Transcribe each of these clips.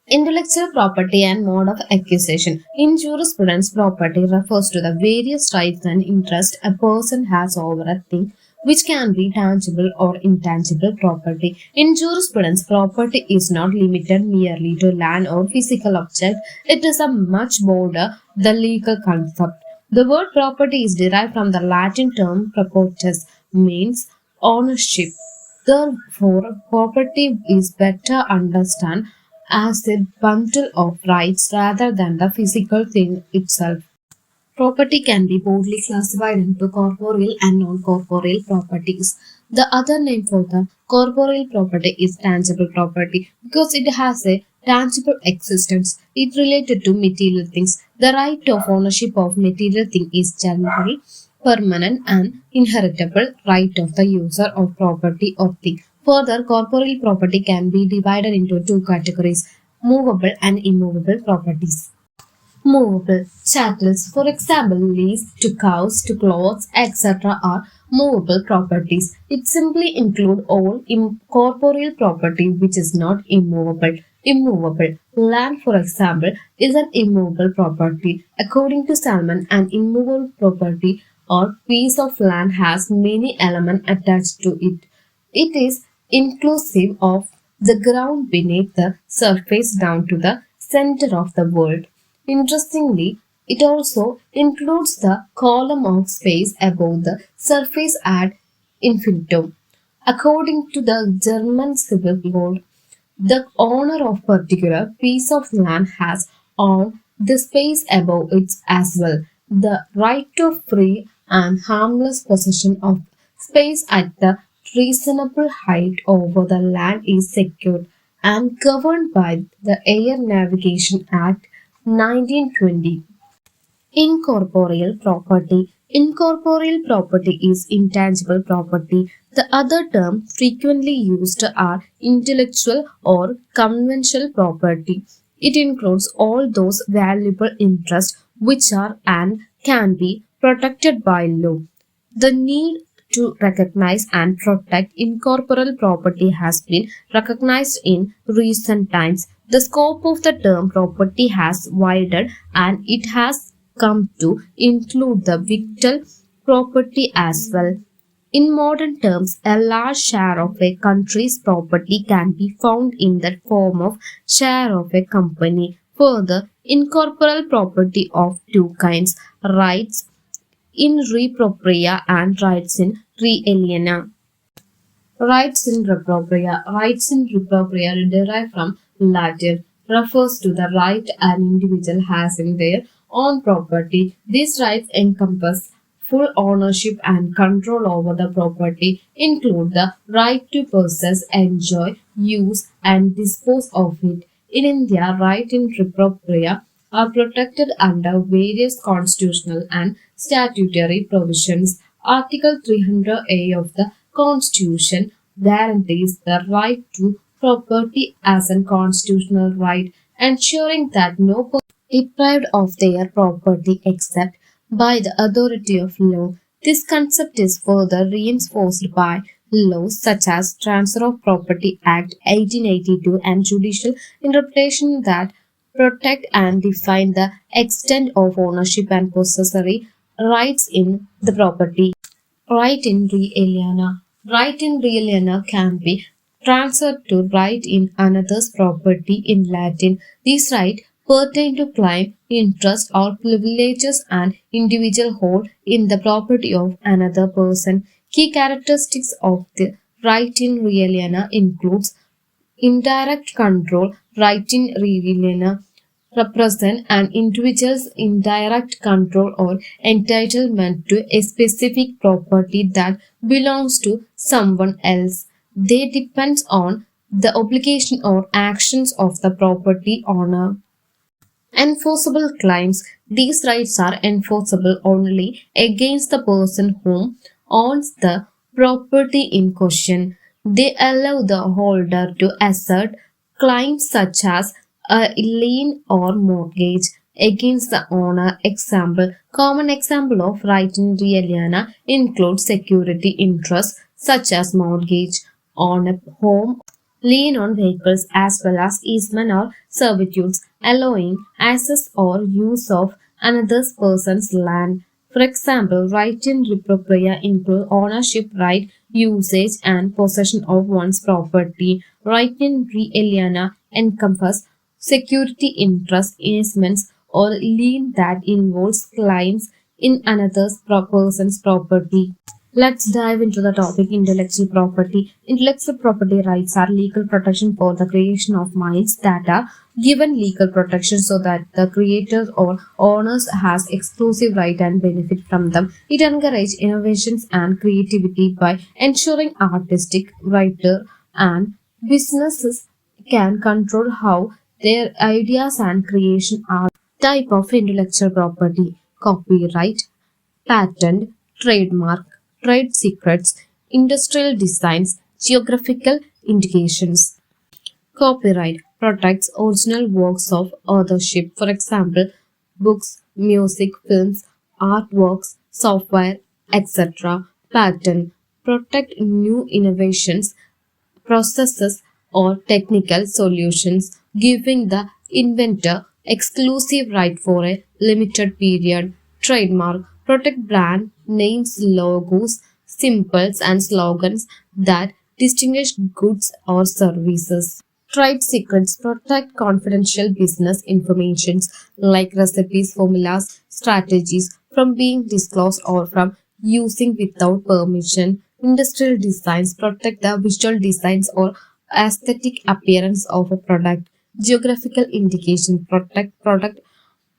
Intellectual property and mode of acquisition. In jurisprudence, property refers to the various rights and interests a person has over a thing which can be tangible or intangible property. In jurisprudence, property is not limited merely to land or physical object. It is a much broader the legal concept. The word property is derived from the Latin term propertas, means ownership. Therefore, property is better understood as a bundle of rights rather than the physical thing itself. Property can be broadly classified into corporeal and non-corporeal properties. The other name for the corporeal property is tangible property because it has a tangible existence. It related to material things. The right of ownership of material thing is general, permanent and inheritable right of the user of property or thing. Further, corporeal property can be divided into two categories, movable and immovable properties. Movable chattels, for example, leaves to cows, to clothes, etc., are movable properties. It simply includes all corporeal property which is not immovable. Immovable land, for example, is an immovable property. According to Salmon, an immovable property or piece of land has many elements attached to it. It is inclusive of the ground beneath the surface down to the center of the world. Interestingly, it also includes the column of space above the surface ad infinitum. According to the German Civil Code, the owner of particular piece of land has on the space above it as well. The right to free and harmless possession of space at the reasonable height over the land is secured and governed by the Air Navigation Act 1920. Incorporeal property. Incorporeal property is intangible property. The other term frequently used are intellectual or conventional property. It includes all those valuable interests which are and can be protected by law. The need to recognize and protect incorporeal property has been recognized in recent times. The scope of the term property has widened and it has come to include the vital property as well. In modern terms, a large share of a country's property can be found in the form of share of a company. Further, incorporeal property of two kinds, rights in re propria and rights in re aliena. Rights in re propria derive from Latin, refers to the right an individual has in their own property. These rights encompass full ownership and control over the property, include the right to possess, enjoy, use, and dispose of it. In India, right in re propria are protected under various constitutional and statutory provisions. Article 300A of the Constitution guarantees the right to property as a constitutional right, ensuring that no person is deprived of their property except by the authority of law. This concept is further reinforced by laws such as Transfer of Property Act 1882 and judicial interpretation that protect and define the extent of ownership and possessory rights in the property. Right in re aliena. Right in re aliena can be transferred to right in another's property in Latin. These rights pertain to claim, interest, or privileges an individual hold in the property of another person. Key characteristics of the right in re aliena includes indirect control. Right in re aliena represent an individual's indirect control or entitlement to a specific property that belongs to someone else. They depend on the obligation or actions of the property owner. Enforceable claims. These rights are enforceable only against the person whom owns the property in question. They allow the holder to assert claims such as a lien or mortgage against the owner. Common example of right in re aliena includes security interests such as mortgage on a home lien on vehicles as well as easement or servitudes, allowing access or use of another person's land. For example, right in repropria include ownership right, usage and possession of one's property. Right in re aliena encompass security interest, easements, or lien that involves claims in another person's property. Let's dive into the topic intellectual property. Intellectual property rights are legal protection for the creation of minds that are given legal protection so that the creators or owners has exclusive right and benefit from them. It encourages innovations and creativity by ensuring artistic, writer, and businesses can control how their ideas and creation are. Type of intellectual property: copyright, patent, trademark, trade secrets, industrial designs, geographical indications. Copyright protects original works of authorship, for example, books, music, films, artworks, software, etc. Patent protect new innovations, processes, or technical solutions, giving the inventor exclusive right for a limited period. Trademark protect brand names, logos, symbols, and slogans that distinguish goods or services. Trade secrets protect confidential business informations like recipes, formulas, strategies from being disclosed or from using without permission. Industrial designs protect the visual designs or aesthetic appearance of a product. Geographical indication protect product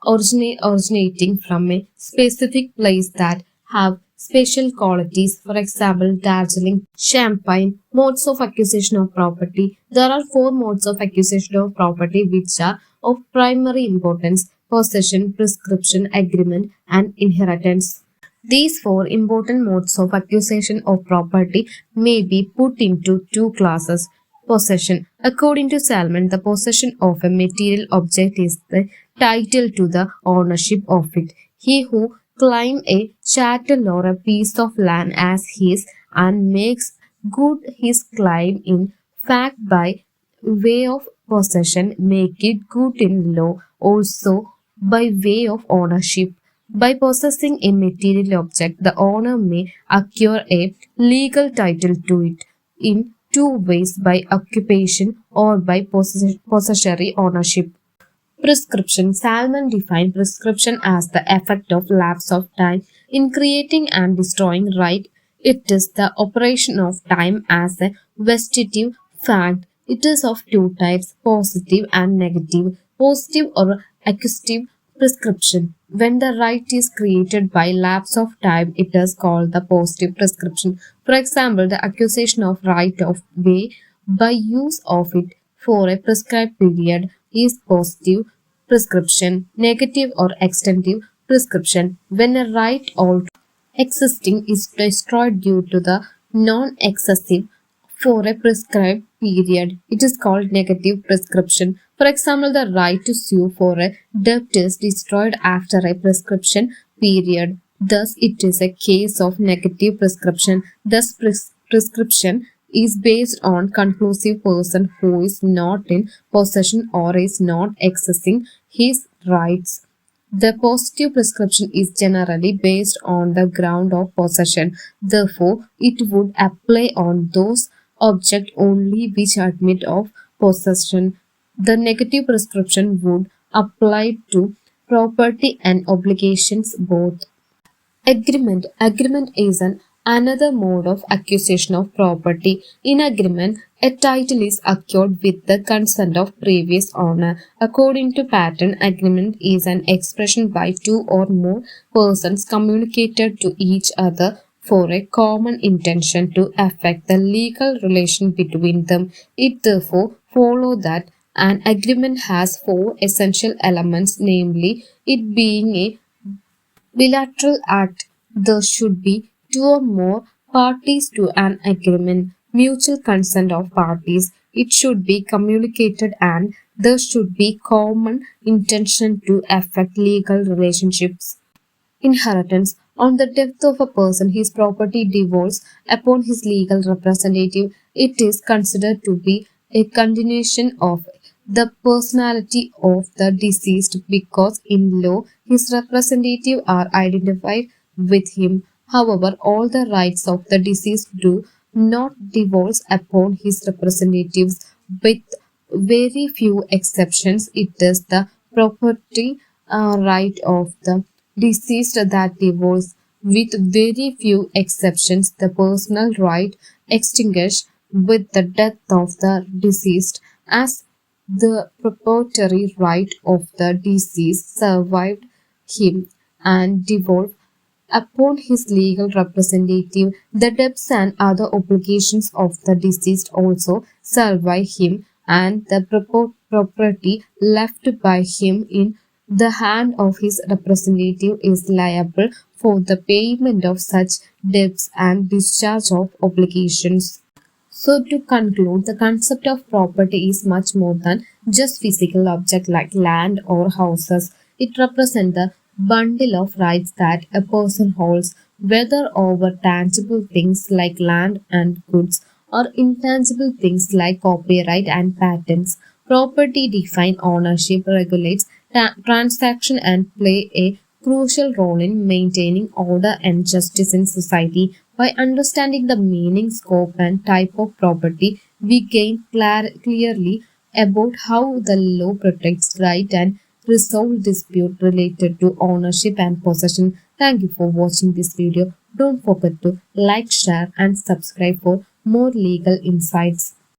originating from a specific place that have special qualities, for example, Darjeeling champagne. Modes of acquisition of property. There are four modes of acquisition of property which are of primary importance: possession, prescription, agreement, and inheritance. These four important modes of acquisition of property may be put into two classes. Possession. According to Salmon, the possession of a material object is the title to the ownership of it. He who claims a chattel or a piece of land as his and makes good his claim in fact by way of possession make it good in law also by way of ownership. By possessing a material object, the owner may acquire a legal title to it in two ways: by occupation or by possessory ownership. Prescription. Salmon defined prescription as the effect of lapse of time in creating and destroying right. It is the operation of time as a vestitive fact. It is of two types, positive and negative. Positive or accusative prescription. When the right is created by lapse of time, it is called the positive prescription. For example, the accusation of right of way by use of it for a prescribed period is positive prescription. Negative or extended prescription. When a right already existing is destroyed due to the non-excessive for a prescribed period, it is called negative prescription. For example, the right to sue for a debt is destroyed after a prescription period. Thus, it is a case of negative prescription. Thus, prescription is based on conclusive person who is not in possession or is not accessing his rights. The positive prescription is generally based on the ground of possession. Therefore, it would apply on those objects only which admit of possession. The negative prescription would apply to property and obligations both. Agreement. Agreement is another mode of acquisition of property. In agreement, a title is acquired with the consent of previous owner. According to patent, agreement is an expression by two or more persons communicated to each other for a common intention to affect the legal relation between them. It therefore follows that an agreement has four essential elements, namely, it being a bilateral act. There should be two or more parties to an agreement. Mutual consent of parties. It should be communicated and there should be common intention to affect legal relationships. Inheritance. On the death of a person, his property devolves upon his legal representative. It is considered to be a continuation of the personality of the deceased because in law his representatives are identified with him. However, all the rights of the deceased do not devolve upon his representatives with very few exceptions. It is the property right of the deceased that devolves with very few exceptions. The personal right extinguished with the death of the deceased as the proprietary right of the deceased survived him and devolved upon his legal representative. The debts and other obligations of the deceased also survive him, and the property left by him in the hand of his representative is liable for the payment of such debts and discharge of obligations. So to conclude, the concept of property is much more than just physical object like land or houses. It represents the bundle of rights that a person holds, whether over tangible things like land and goods or intangible things like copyright and patents. Property defines ownership, regulates transaction and play a crucial role in maintaining order and justice in society. By understanding the meaning, scope, and type of property, we gain clearly about how the law protects right and resolve dispute related to ownership and possession. Thank you for watching this video. Don't forget to like, share, and subscribe for more legal insights.